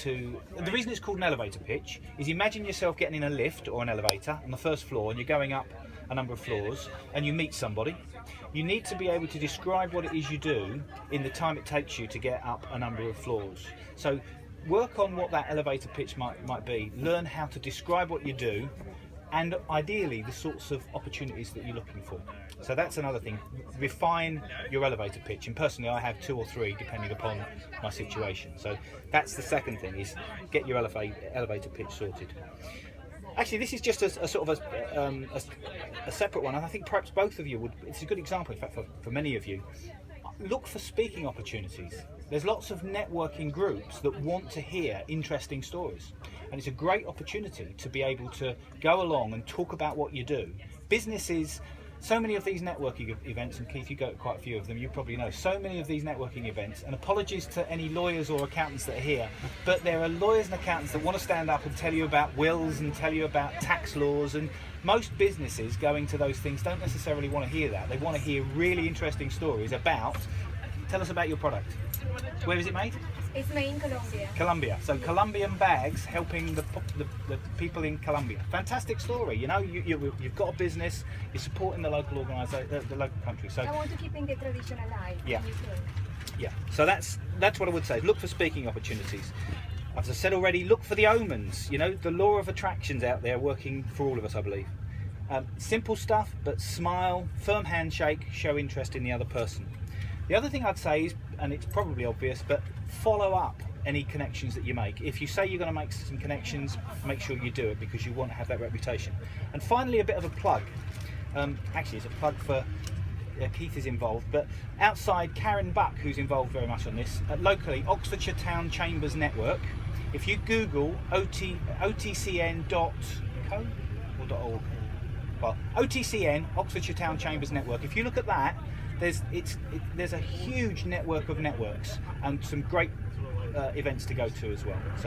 to, the reason it's called an elevator pitch is imagine yourself getting in a lift or an elevator on the first floor and you're going up a number of floors and you meet somebody. You need to be able to describe what it is you do in the time it takes you to get up a number of floors. So work on what that elevator pitch might be, learn how to describe what you do, and ideally the sorts of opportunities that you're looking for. So that's another thing, refine your elevator pitch, and personally I have 2 or 3 depending upon my situation. So that's the second thing, is get your elevator pitch sorted. Actually, this is just a sort of a separate one, and I think perhaps both of you would, it's a good example in fact for many of you. Look for speaking opportunities. There's lots of networking groups that want to hear interesting stories, and it's a great opportunity to be able to go along and talk about what you do. Businesses, so many of these networking events, and Keith, you go to quite a few of them, you probably know, so many of these networking events, and apologies to any lawyers or accountants that are here, but there are lawyers and accountants that want to stand up and tell you about wills and tell you about tax laws, and most businesses going to those things don't necessarily want to hear that. They want to hear really interesting stories about, tell us about your product. Where is it made? It's made in Colombia. Colombia. So Colombian bags helping the people in Colombia. Fantastic story. You know, you've got a business. You're supporting the local organisation, the local country. So I want to keep the tradition alive. Yeah. In UK. Yeah. So that's what I would say. Look for speaking opportunities. As I said already, look for the omens. You know, the law of attractions out there working for all of us, I believe. Simple stuff, but smile, firm handshake, show interest in the other person. The other thing I'd say is, and it's probably obvious, but follow up any connections that you make. If you say you're going to make some connections, make sure you do it, because you want to have that reputation. And finally, a bit of a plug. Actually, it's a plug for Keith is involved, but outside Karen Buck, who's involved very much on this, locally, Oxfordshire Town Chambers Network. If you Google otcn.co or .org, well, OTCN, Oxfordshire Town Chambers Network, if you look at that, there's a huge network of networks and some great events to go to as well. So